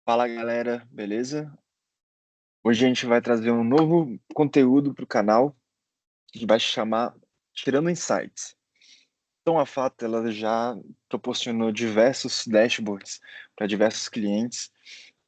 Fala galera, beleza? Hoje a gente vai trazer um novo conteúdo para o canal que vai se chamar Tirando Insights. Então a Fato ela já proporcionou diversos dashboards para diversos clientes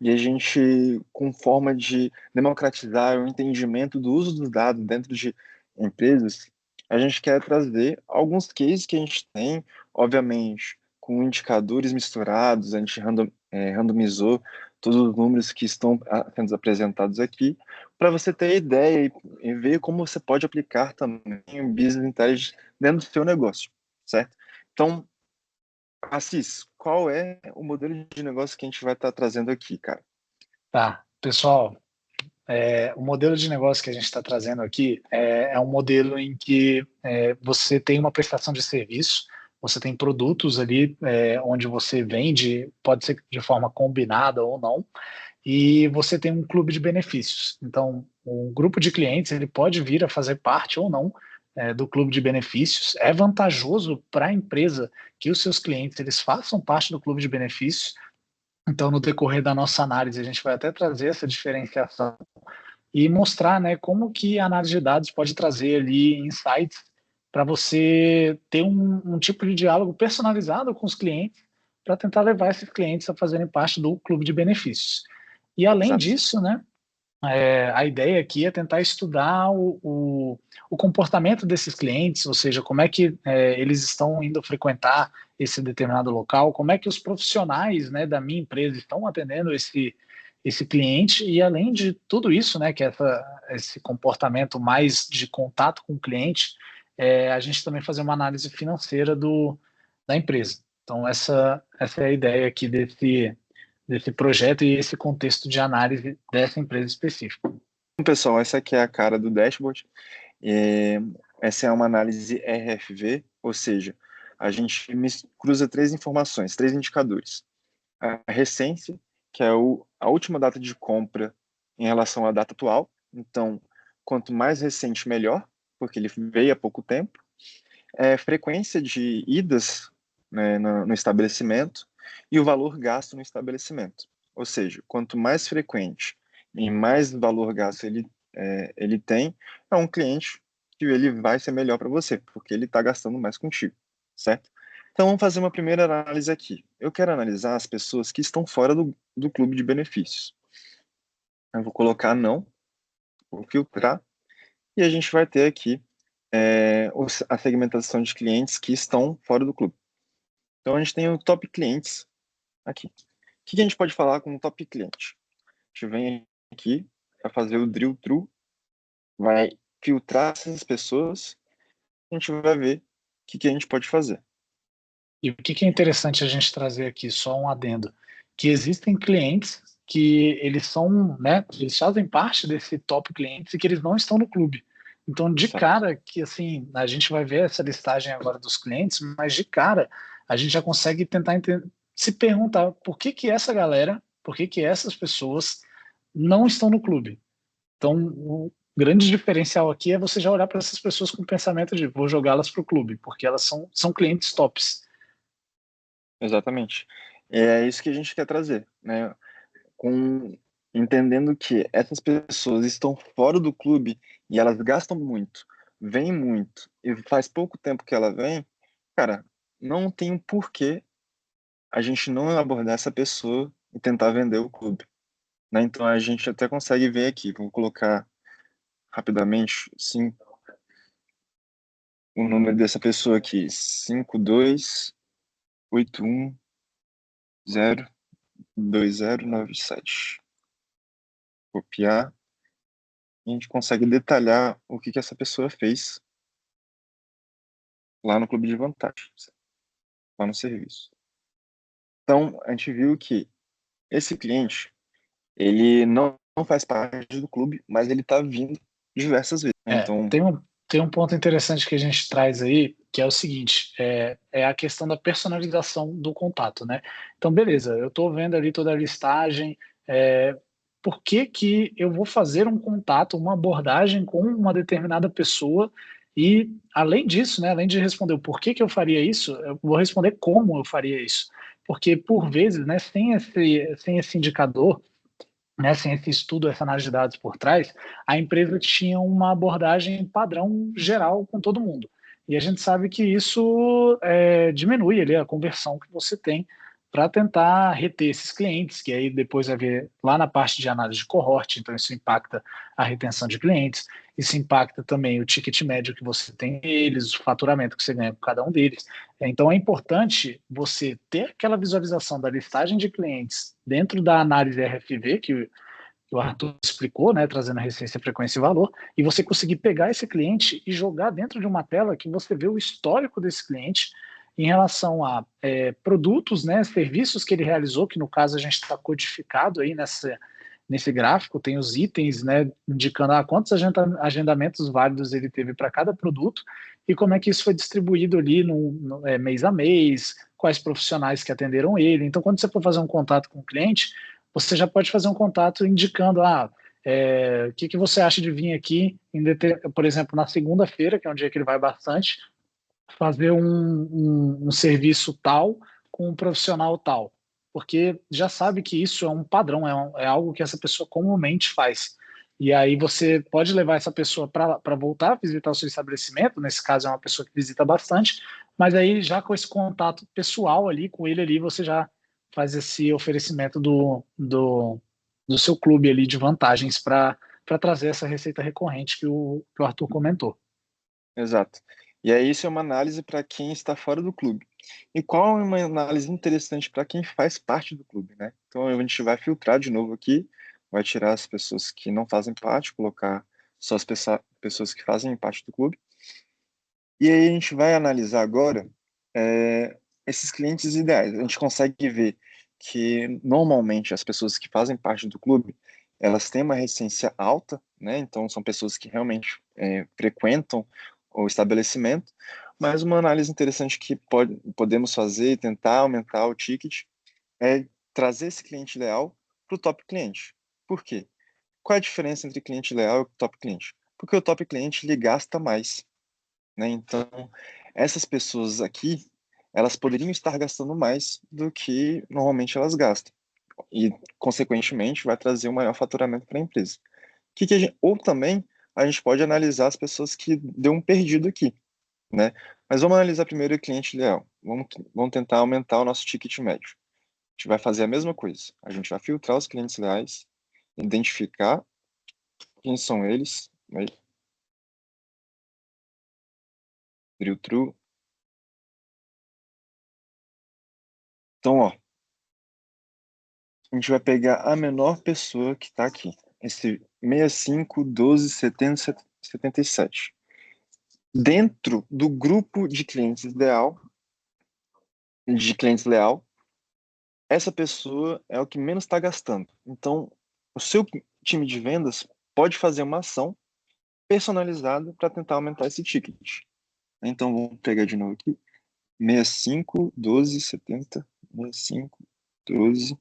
e a gente, com forma de democratizar o entendimento do uso dos dados dentro de empresas, a gente quer trazer alguns cases que a gente tem, obviamente, com indicadores misturados, a gente randomizou todos os números que estão sendo apresentados aqui, para você ter ideia e ver como você pode aplicar também o Business Intelligence dentro do seu negócio, certo? Então, Assis, qual é o modelo de negócio que a gente vai estar trazendo aqui, cara? Tá, pessoal, o modelo de negócio que a gente está trazendo aqui é um modelo em que você tem uma prestação de serviço, você tem produtos ali onde você vende, pode ser de forma combinada ou não, e você tem um clube de benefícios. Então, um grupo de clientes ele pode vir a fazer parte ou não do clube de benefícios. É vantajoso para a empresa que os seus clientes eles façam parte do clube de benefícios. Então, no decorrer da nossa análise, a gente vai até trazer essa diferenciação e mostrar, né, como que a análise de dados pode trazer ali insights para você ter um tipo de diálogo personalizado com os clientes para tentar levar esses clientes a fazerem parte do clube de benefícios. E além Exato. disso, né, a ideia aqui é tentar estudar o comportamento desses clientes, ou seja, como é que eles estão indo frequentar esse determinado local, como é que os profissionais, né, da minha empresa estão atendendo esse cliente, e além de tudo isso, né, que é esse comportamento mais de contato com o cliente, a gente também fazer uma análise financeira da empresa. Então, essa é a ideia aqui desse projeto e esse contexto de análise dessa empresa específica. Então, pessoal, essa aqui é a cara do dashboard. É, essa é uma análise RFV, ou seja, a gente cruza três informações, três indicadores. A recência, que é a última data de compra em relação à data atual. Então, quanto mais recente, melhor, porque ele veio há pouco tempo. Frequência de idas, né, no estabelecimento e o valor gasto no estabelecimento. Ou seja, quanto mais frequente e mais valor gasto ele tem, é um cliente que ele vai ser melhor para você, porque ele está gastando mais contigo, certo? Então vamos fazer uma primeira análise aqui. Eu quero analisar as pessoas que estão fora do clube de benefícios. Eu vou colocar não, vou filtrar, e a gente vai ter aqui a segmentação de clientes que estão fora do clube. Então a gente tem o top clientes aqui. O que a gente pode falar com o top cliente? A gente vem aqui para fazer o drill through, vai filtrar essas pessoas, a gente vai ver o que a gente pode fazer. E o que é interessante a gente trazer aqui, só um adendo, que existem clientes que eles são, né, eles fazem parte desse top clientes e que eles não estão no clube. Então, de Certo. cara, que assim, a gente vai ver essa listagem agora dos clientes, mas de cara, a gente já consegue tentar se perguntar por que essa galera, por que essas pessoas não estão no clube. Então, o grande diferencial aqui é você já olhar para essas pessoas com o pensamento de vou jogá-las para o clube, porque elas são clientes tops. Exatamente. É isso que a gente quer trazer, né? Com entendendo que essas pessoas estão fora do clube e elas gastam muito, vêm muito e faz pouco tempo que ela vem, cara, não tem um porquê a gente não abordar essa pessoa e tentar vender o clube, né? Então a gente até consegue ver aqui, vou colocar rapidamente sim, o número dessa pessoa aqui, 5281202097. Copiar, e a gente consegue detalhar o que essa pessoa fez lá no clube de vantagens, lá no serviço. Então, a gente viu que esse cliente, ele não faz parte do clube, mas ele está vindo diversas vezes, né? É, Então, tem um ponto interessante que a gente traz aí, que é o seguinte, é a questão da personalização do contato, né? Então, beleza, eu estou vendo ali toda a listagem, por que que eu vou fazer um contato, uma abordagem com uma determinada pessoa e, além disso, né, além de responder o porquê que eu faria isso, eu vou responder como eu faria isso. porque por vezes, né, sem esse indicador, né, sem esse estudo, essa análise de dados por trás, a empresa tinha uma abordagem padrão geral com todo mundo. E a gente sabe que isso diminui ali a conversão que você tem para tentar reter esses clientes, que aí depois vai ver lá na parte de análise de cohort, então isso impacta a retenção de clientes, isso impacta também o ticket médio que você tem neles, o faturamento que você ganha com cada um deles. Então é importante você ter aquela visualização da listagem de clientes dentro da análise RFV, que o Arthur explicou, né, trazendo a receita, frequência e valor, e você conseguir pegar esse cliente e jogar dentro de uma tela que você vê o histórico desse cliente em relação a produtos, né, serviços que ele realizou, que no caso a gente está codificado aí nesse gráfico, tem os itens, né, indicando quantos agendamentos válidos ele teve para cada produto e como é que isso foi distribuído ali no mês a mês, quais profissionais que atenderam ele. Então, quando você for fazer um contato com o cliente, você já pode fazer um contato indicando, o que você acha de vir aqui, por exemplo, na segunda-feira, que é um dia que ele vai bastante, fazer um serviço tal com um profissional tal, porque já sabe que isso é um padrão, é algo que essa pessoa comumente faz. E aí você pode levar essa pessoa para voltar a visitar o seu estabelecimento, nesse caso é uma pessoa que visita bastante, mas aí já com esse contato pessoal ali, com ele ali, você já faz esse oferecimento do seu clube ali de vantagens para trazer essa receita recorrente que o Arthur comentou. Exato. E aí isso é uma análise para quem está fora do clube. E qual é uma análise interessante para quem faz parte do clube, né? Então a gente vai filtrar de novo aqui, vai tirar as pessoas que não fazem parte, colocar só as pessoas que fazem parte do clube. E aí a gente vai analisar agora esses clientes ideais. A gente consegue ver que normalmente as pessoas que fazem parte do clube, elas têm uma recência alta, né? Então são pessoas que realmente frequentam o estabelecimento, mas uma análise interessante que podemos fazer e tentar aumentar o ticket é trazer esse cliente ideal para o top cliente. Por quê? Qual é a diferença entre cliente ideal e top cliente? Porque o top cliente ele gasta mais, né? Então, essas pessoas aqui, elas poderiam estar gastando mais do que normalmente elas gastam e, consequentemente, vai trazer um maior faturamento para a empresa. Ou também a gente pode analisar as pessoas que deu um perdido aqui, né? Mas vamos analisar primeiro o cliente ideal. Vamos tentar aumentar o nosso ticket médio. A gente vai fazer a mesma coisa. A gente vai filtrar os clientes ideais, identificar quem são eles, né? Drill through. Então, ó, a gente vai pegar a menor pessoa que está aqui, esse 65 12 70 77. Dentro do grupo de clientes leal, essa pessoa é o que menos está gastando. Então, o seu time de vendas pode fazer uma ação personalizada para tentar aumentar esse ticket. Então, vamos pegar de novo aqui. 65 12 70 65 12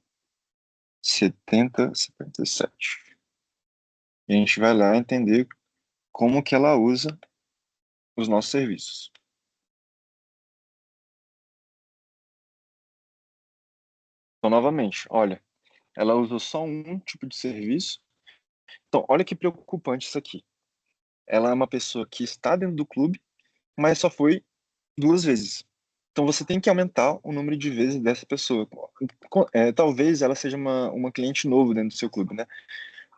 70 77. E a gente vai lá entender como que ela usa os nossos serviços. Então, novamente, olha, ela usou só um tipo de serviço. Então, olha que preocupante isso aqui. Ela é uma pessoa que está dentro do clube, mas só foi 2 vezes. Então, você tem que aumentar o número de vezes dessa pessoa. Talvez ela seja uma cliente novo dentro do seu clube, né?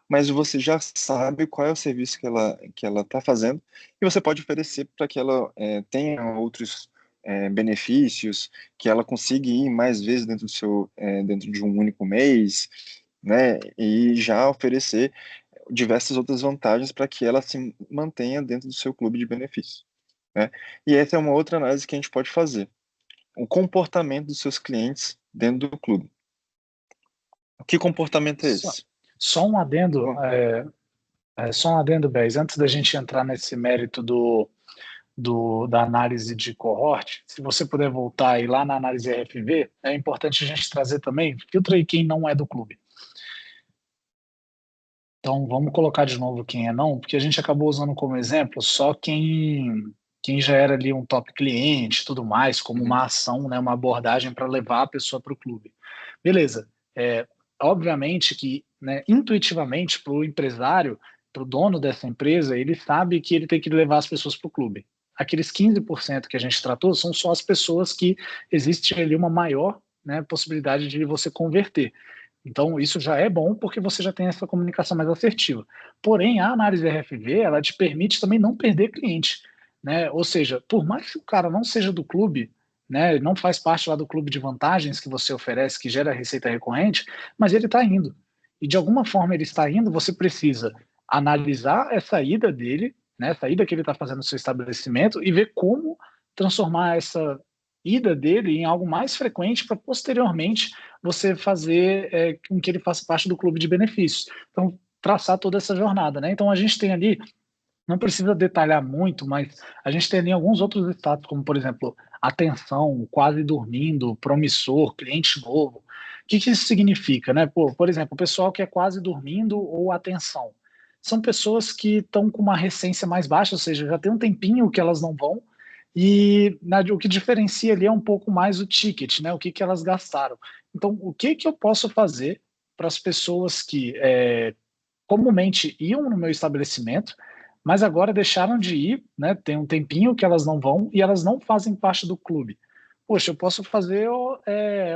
Mas você já sabe qual é o serviço que ela está fazendo e você pode oferecer para que ela tenha outros benefícios, que ela consiga ir mais vezes dentro de um único mês, né? E já oferecer diversas outras vantagens para que ela se mantenha dentro do seu clube de benefícios, né? E essa é uma outra análise que a gente pode fazer. O comportamento dos seus clientes dentro do clube. Que comportamento é esse? Só um adendo, Bez, antes da gente entrar nesse mérito da análise de cohort, se você puder voltar aí lá na análise RFV, é importante a gente trazer também, filtra aí quem não é do clube. Então, vamos colocar de novo quem é não, porque a gente acabou usando como exemplo só quem quem já era ali um top cliente, tudo mais, como uma ação, né, uma abordagem para levar a pessoa para o clube. Beleza. Obviamente que, né, intuitivamente, para o empresário, para o dono dessa empresa, ele sabe que ele tem que levar as pessoas para o clube. Aqueles 15% que a gente tratou são só as pessoas que existe ali uma maior, né, possibilidade de você converter. Então, isso já é bom porque você já tem essa comunicação mais assertiva. Porém, a análise RFV, ela te permite também não perder cliente, né? Ou seja, por mais que o cara não seja do clube, né, não faz parte lá do clube de vantagens que você oferece, que gera receita recorrente, mas ele está indo. E de alguma forma ele está indo, você precisa analisar essa ida dele, né, essa ida que ele está fazendo no seu estabelecimento e ver como transformar essa ida dele em algo mais frequente para posteriormente você fazer com que ele faça parte do clube de benefícios. Então, traçar toda essa jornada, né? Então, a gente tem ali, não precisa detalhar muito, mas a gente tem ali alguns outros status, como, por exemplo, atenção, quase dormindo, promissor, cliente novo. O que isso significa, né? Por exemplo, o pessoal que é quase dormindo ou atenção. São pessoas que estão com uma recência mais baixa, ou seja, já tem um tempinho que elas não vão, e o que diferencia ali é um pouco mais o ticket, né? O que elas gastaram. Então, o que eu posso fazer para as pessoas que comumente iam no meu estabelecimento, mas agora deixaram de ir, né? Tem um tempinho que elas não vão e elas não fazem parte do clube. Poxa, eu posso fazer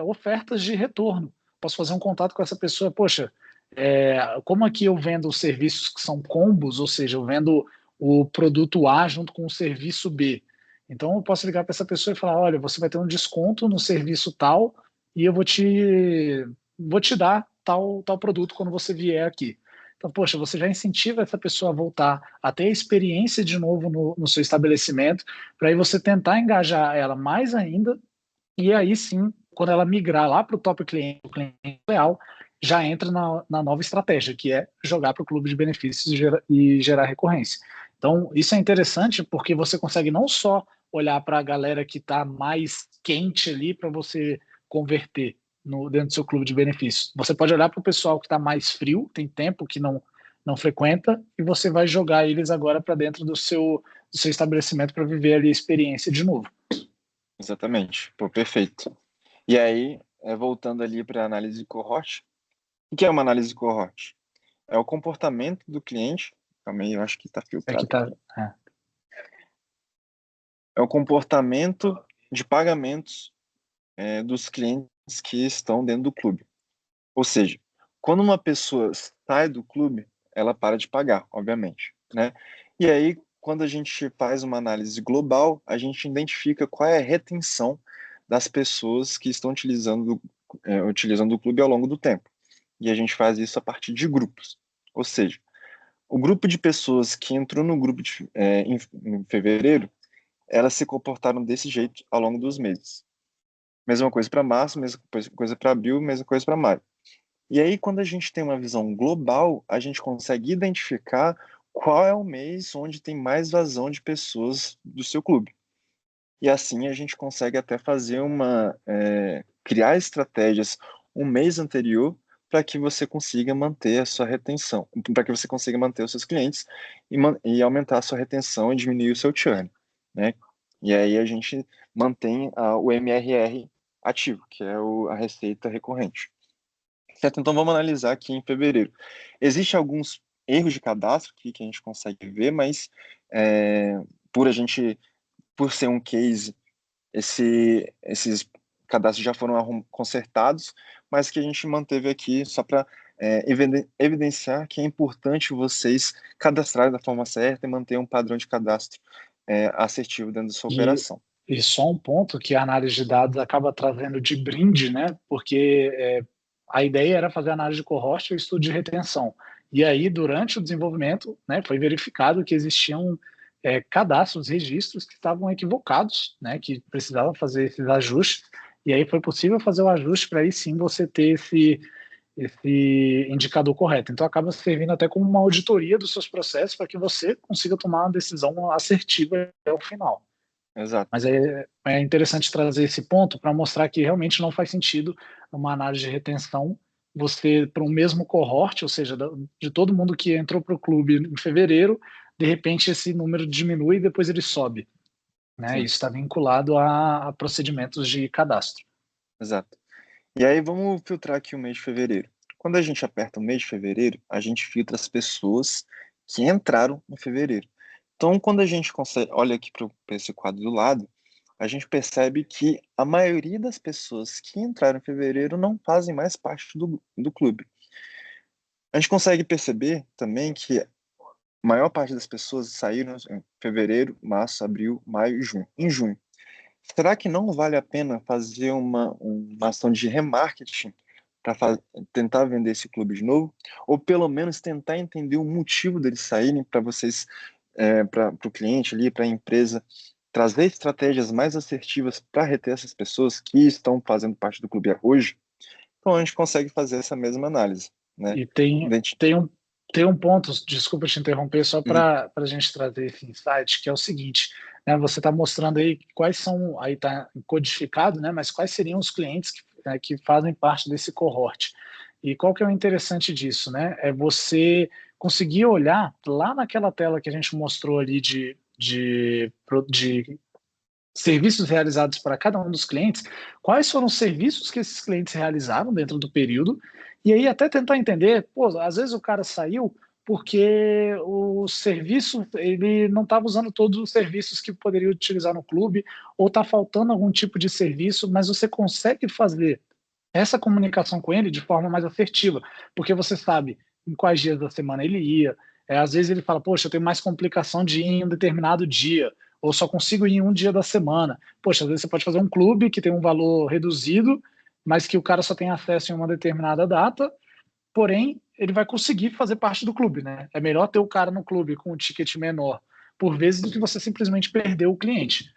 ofertas de retorno, posso fazer um contato com essa pessoa. Poxa, como aqui eu vendo serviços que são combos, ou seja, eu vendo o produto A junto com o serviço B. Então eu posso ligar para essa pessoa e falar, olha, você vai ter um desconto no serviço tal e eu vou te dar tal produto quando você vier aqui. Então, poxa, você já incentiva essa pessoa a voltar a ter experiência de novo no seu estabelecimento, para aí você tentar engajar ela mais ainda, e aí sim, quando ela migrar lá para o top cliente, o cliente real, já entra na nova estratégia, que é jogar para o clube de benefícios e gerar recorrência. Então, isso é interessante porque você consegue não só olhar para a galera que está mais quente ali para você converter dentro do seu clube de benefícios. Você pode olhar para o pessoal que está mais frio, tem tempo que não frequenta, e você vai jogar eles agora para dentro do seu estabelecimento para viver ali a experiência de novo. Exatamente. Pô, perfeito. E aí, voltando ali para a análise de cohort, o que é uma análise de cohort? É o comportamento do cliente. Calma aí, eu acho que está filtrado. É o comportamento de pagamentos dos clientes que estão dentro do clube. Ou seja, quando uma pessoa sai do clube, ela para de pagar, obviamente, né? E aí, quando a gente faz uma análise global, a gente identifica qual é a retenção das pessoas que estão utilizando o clube ao longo do tempo. E a gente faz isso a partir de grupos. Ou seja, o grupo de pessoas que entrou no grupo em fevereiro, elas se comportaram desse jeito ao longo dos meses. Mesma coisa para março, mesma coisa para abril, mesma coisa para maio. E aí, quando a gente tem uma visão global, a gente consegue identificar qual é o mês onde tem mais vazão de pessoas do seu clube. E assim a gente consegue até fazer criar estratégias um mês anterior para que você consiga manter a sua retenção, para que você consiga manter os seus clientes e aumentar a sua retenção e diminuir o seu churn, né? E aí a gente mantém o MRR ativo, que é a receita recorrente. Certo, então vamos analisar aqui em fevereiro. Existem alguns erros de cadastro aqui que a gente consegue ver, mas por ser um case, esses cadastros já foram consertados, mas que a gente manteve aqui só para evidenciar que é importante vocês cadastrarem da forma certa e manter um padrão de cadastro assertivo dentro da sua operação. E só um ponto que a análise de dados acaba trazendo de brinde, né? Porque a ideia era fazer análise de cohort e estudo de retenção. E aí, durante o desenvolvimento, né, foi verificado que existiam cadastros, registros que estavam equivocados, né, que precisavam fazer esses ajustes. E aí foi possível fazer o ajuste para aí sim você ter esse indicador correto. Então, acaba servindo até como uma auditoria dos seus processos para que você consiga tomar uma decisão assertiva até o final. Exato. Mas é interessante trazer esse ponto para mostrar que realmente não faz sentido uma análise de retenção você, para o mesmo cohort, ou seja, de todo mundo que entrou para o clube em fevereiro, de repente esse número diminui e depois ele sobe. né? Sim, Isso está vinculado a procedimentos de cadastro. exato. E aí vamos filtrar aqui o mês de fevereiro. Quando a gente aperta o mês de fevereiro, a gente filtra as pessoas que entraram em fevereiro. Então, quando a gente consegue, olha aqui para esse quadro do lado, a gente percebe que a maioria das pessoas que entraram em fevereiro não fazem mais parte do clube. A gente consegue perceber também que a maior parte das pessoas saíram em fevereiro, março, abril, maio e junho. Em junho, será que não vale a pena fazer uma ação de remarketing para tentar vender esse clube de novo? Ou pelo menos tentar entender o motivo deles saírem para vocês, para o cliente ali, para a empresa, trazer estratégias mais assertivas para reter essas pessoas que estão fazendo parte do clube hoje? Então a gente consegue fazer essa mesma análise, né? E tem um ponto, desculpa te interromper, só Uhum, para a gente trazer esse insight, que é o seguinte, né, você está mostrando aí quais são, aí está codificado, né, mas quais seriam os clientes que fazem parte desse cohort. E qual que é o interessante disso, né? É você conseguir olhar lá naquela tela que a gente mostrou ali de serviços realizados para cada um dos clientes, quais foram os serviços que esses clientes realizaram dentro do período, e aí até tentar entender, pô, às vezes o cara saiu porque o serviço, ele não estava usando todos os serviços que poderia utilizar no clube, ou está faltando algum tipo de serviço, mas você consegue fazer essa comunicação com ele de forma mais assertiva, porque você sabe em quais dias da semana ele ia. Às vezes ele fala, poxa, eu tenho mais complicação de ir em um determinado dia, ou só consigo ir em um dia da semana. Poxa, às vezes você pode fazer um clube que tem um valor reduzido, mas que o cara só tem acesso em uma determinada data, porém ele vai conseguir fazer parte do clube, né? É melhor ter o cara no clube com um ticket menor por vezes do que você simplesmente perder o cliente.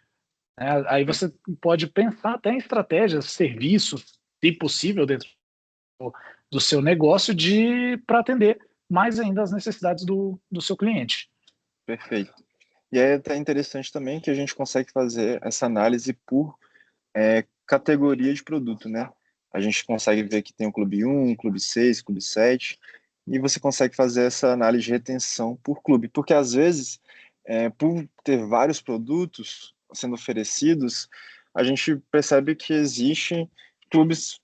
Aí você pode pensar até em estratégias, serviços, se possível, dentro do seu negócio de para atender mais ainda as necessidades do seu cliente. perfeito. E aí é até interessante também que a gente consegue fazer essa análise por categoria de produto, né? A gente consegue ver que tem o Clube 1, Clube 6, Clube 7, e você consegue fazer essa análise de retenção por clube, porque às vezes, por ter vários produtos sendo oferecidos, a gente percebe que existem clubes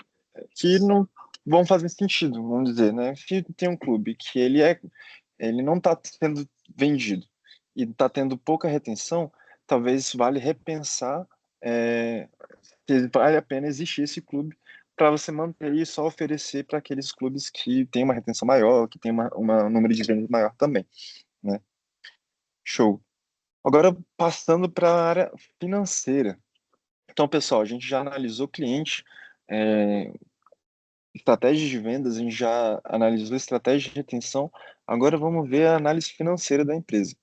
que não vão fazer sentido, vamos dizer, né? Se tem um clube que ele não está sendo vendido e está tendo pouca retenção, talvez vale repensar se vale a pena existir esse clube para você manter e só oferecer para aqueles clubes que têm uma retenção maior, que tem um número de vendas maior também, né? Show. Agora, passando para a área financeira. Então, pessoal, a gente já analisou cliente, é, estratégias de vendas, a gente já analisou estratégia de retenção, agora vamos ver a análise financeira da empresa.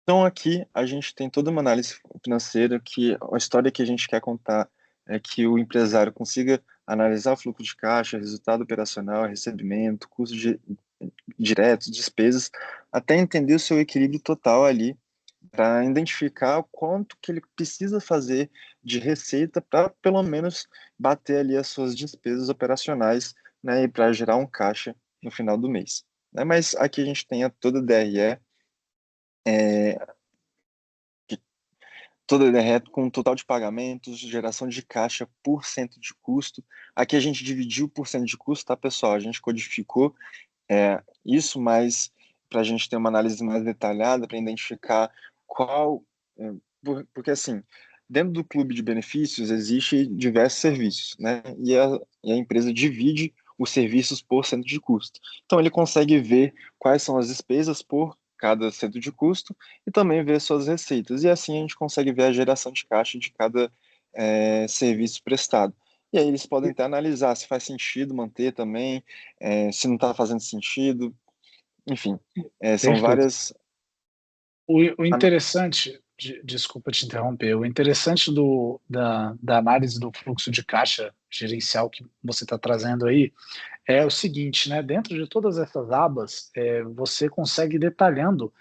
Então, aqui a gente tem toda uma análise financeira que a história que a gente quer contar é que o empresário consiga analisar o fluxo de caixa, resultado operacional, recebimento, custos diretos, despesas, até entender o seu equilíbrio total ali, para identificar o quanto que ele precisa fazer de receita para pelo menos bater ali as suas despesas operacionais, né, e para gerar um caixa no final do mês, né? Mas aqui a gente tem toda a DRE, toda derrete com total de pagamentos, geração de caixa por cento de custo. Aqui a gente dividiu por cento de custo, tá, pessoal? A gente codificou isso, mas para a gente ter uma análise mais detalhada, para identificar qual. É, porque, assim, dentro do clube de benefícios existe diversos serviços, né? E a empresa divide os serviços por cento de custo. Então, ele consegue ver quais são as despesas por cada cento de custo e também ver suas receitas. E assim a gente consegue ver a geração de caixa de cada serviço prestado. E aí eles podem até analisar se faz sentido manter também, se não está fazendo sentido, enfim, são Perfeito. várias. O interessante, desculpa te interromper, o interessante da análise do fluxo de caixa gerencial que você está trazendo aí é o seguinte, né? Dentro de todas essas abas, você consegue ir detalhando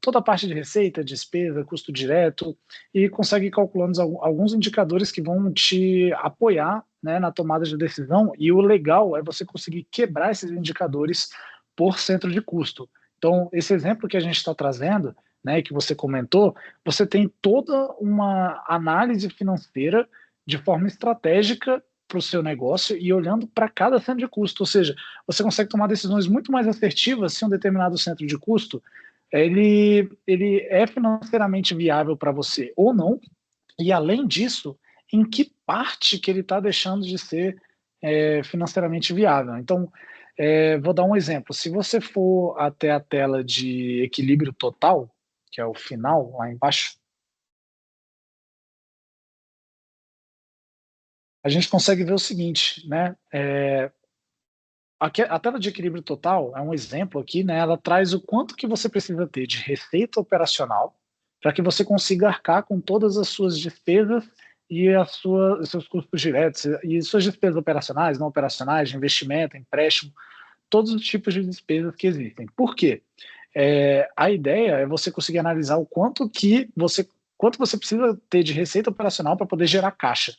toda a parte de receita, despesa, custo direto e consegue ir calculando alguns indicadores que vão te apoiar, né, na tomada de decisão. E o legal é você conseguir quebrar esses indicadores por centro de custo. Então, esse exemplo que a gente está trazendo né, que você comentou, você tem toda uma análise financeira de forma estratégica para o seu negócio e olhando para cada centro de custo, ou seja, você consegue tomar decisões muito mais assertivas se um determinado centro de custo ele é financeiramente viável para você ou não, e além disso, em que parte que ele está deixando de ser financeiramente viável. Então, vou dar um exemplo. Se você for até a tela de equilíbrio total, que é o final, lá embaixo, a gente consegue ver o seguinte, né? A tela de equilíbrio total é um exemplo aqui, né? Ela traz o quanto que você precisa ter de receita operacional para que você consiga arcar com todas as suas despesas e os seus custos diretos e suas despesas operacionais, não operacionais, de investimento, empréstimo, todos os tipos de despesas que existem. Por quê? A ideia é você conseguir analisar o quanto você precisa ter de receita operacional para poder gerar caixa,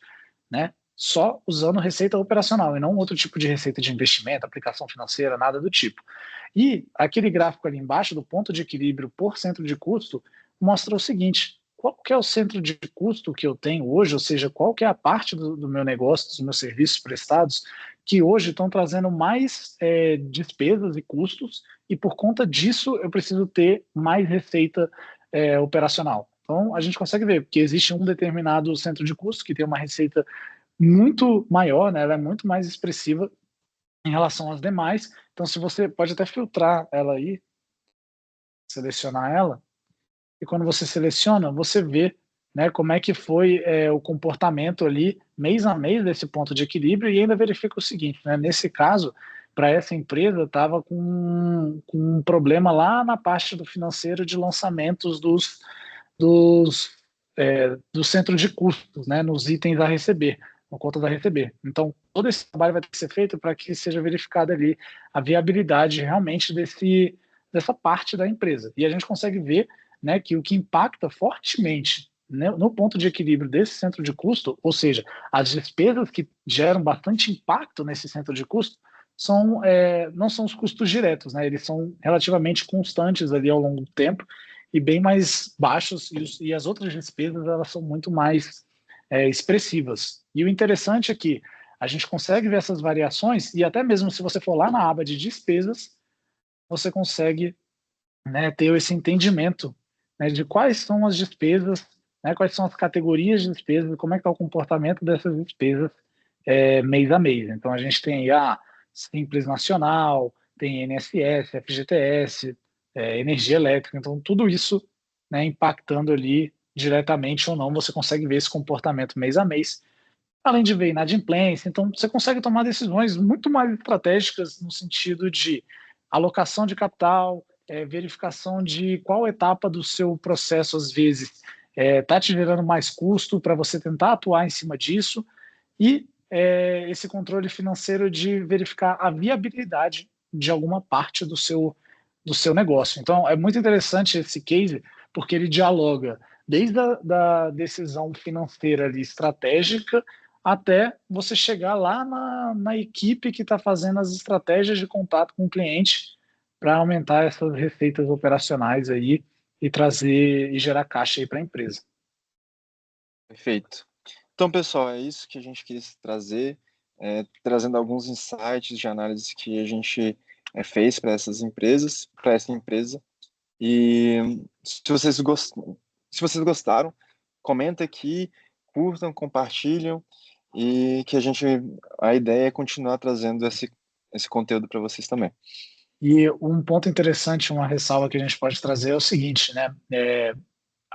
né? Só usando receita operacional e não outro tipo de receita de investimento, aplicação financeira, nada do tipo. E aquele gráfico ali embaixo do ponto de equilíbrio por centro de custo mostra o seguinte: qual que é o centro de custo que eu tenho hoje, ou seja, qual que é a parte do meu negócio, dos meus serviços prestados, que hoje estão trazendo mais despesas e custos, e por conta disso eu preciso ter mais receita operacional. Então a gente consegue ver que existe um determinado centro de custo que tem uma receita muito maior, né? Ela é muito mais expressiva em relação às demais. Então, se você pode até filtrar ela aí, selecionar ela, e quando você seleciona, você vê, né, como é que foi o comportamento ali mês a mês desse ponto de equilíbrio e ainda verifica o seguinte, né, nesse caso, para essa empresa estava com um problema lá na parte do financeiro de lançamentos dos, do centro de custos, né, nos itens a receber, no contas a receber. Então, todo esse trabalho vai ter que ser feito para que seja verificada ali a viabilidade realmente dessa parte da empresa. E a gente consegue ver, né, que o que impacta fortemente, né, no ponto de equilíbrio desse centro de custo, ou seja, as despesas que geram bastante impacto nesse centro de custo, não são os custos diretos, né, eles são relativamente constantes ali ao longo do tempo e bem mais baixos, e as outras despesas elas são muito mais expressivas. E o interessante é que a gente consegue ver essas variações, e até mesmo se você for lá na aba de despesas, você consegue, né, ter esse entendimento, né, de quais são as despesas, né, quais são as categorias de despesas, como é que está o comportamento dessas despesas mês a mês. Então a gente tem aí a Simples Nacional, tem INSS, FGTS, energia elétrica, então tudo isso, né, impactando ali diretamente ou não, você consegue ver esse comportamento mês a mês, além de ver inadimplência, então você consegue tomar decisões muito mais estratégicas no sentido de alocação de capital, verificação de qual etapa do seu processo, às vezes, está te gerando mais custo para você tentar atuar em cima disso, e esse controle financeiro de verificar a viabilidade de alguma parte do seu negócio. Então, é muito interessante esse case, porque ele dialoga desde da decisão financeira ali, estratégica, até você chegar lá na equipe que está fazendo as estratégias de contato com o cliente para aumentar essas receitas operacionais aí e trazer e gerar caixa aí para a empresa. Perfeito. Então, pessoal, é isso que a gente quis trazer, trazendo alguns insights de análise que a gente fez para essas empresas, para essa empresa. E se vocês gostaram, comenta aqui, curtam, compartilham, e que a ideia é continuar trazendo esse conteúdo para vocês também. E um ponto interessante, uma ressalva que a gente pode trazer é o seguinte, né?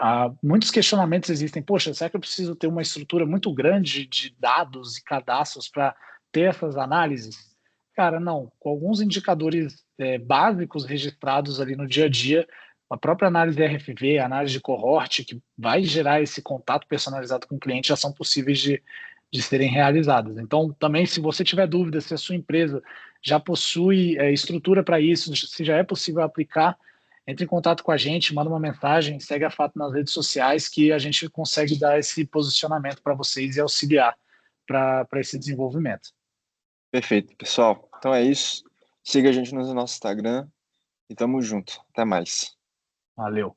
Há muitos questionamentos existem. Poxa, será que eu preciso ter uma estrutura muito grande de dados e cadastros para ter essas análises? Cara, não. Com alguns indicadores básicos registrados ali no dia a dia, a própria análise RFV, a análise de cohort, que vai gerar esse contato personalizado com o cliente, já são possíveis de serem realizadas. Então, também, se você tiver dúvida se a sua empresa já possui estrutura para isso, se já é possível aplicar, entre em contato com a gente, manda uma mensagem, segue a Fato nas redes sociais que a gente consegue dar esse posicionamento para vocês e auxiliar para esse desenvolvimento. Perfeito, pessoal. Então é isso. Siga a gente no nosso Instagram e tamo junto. Até mais. Valeu.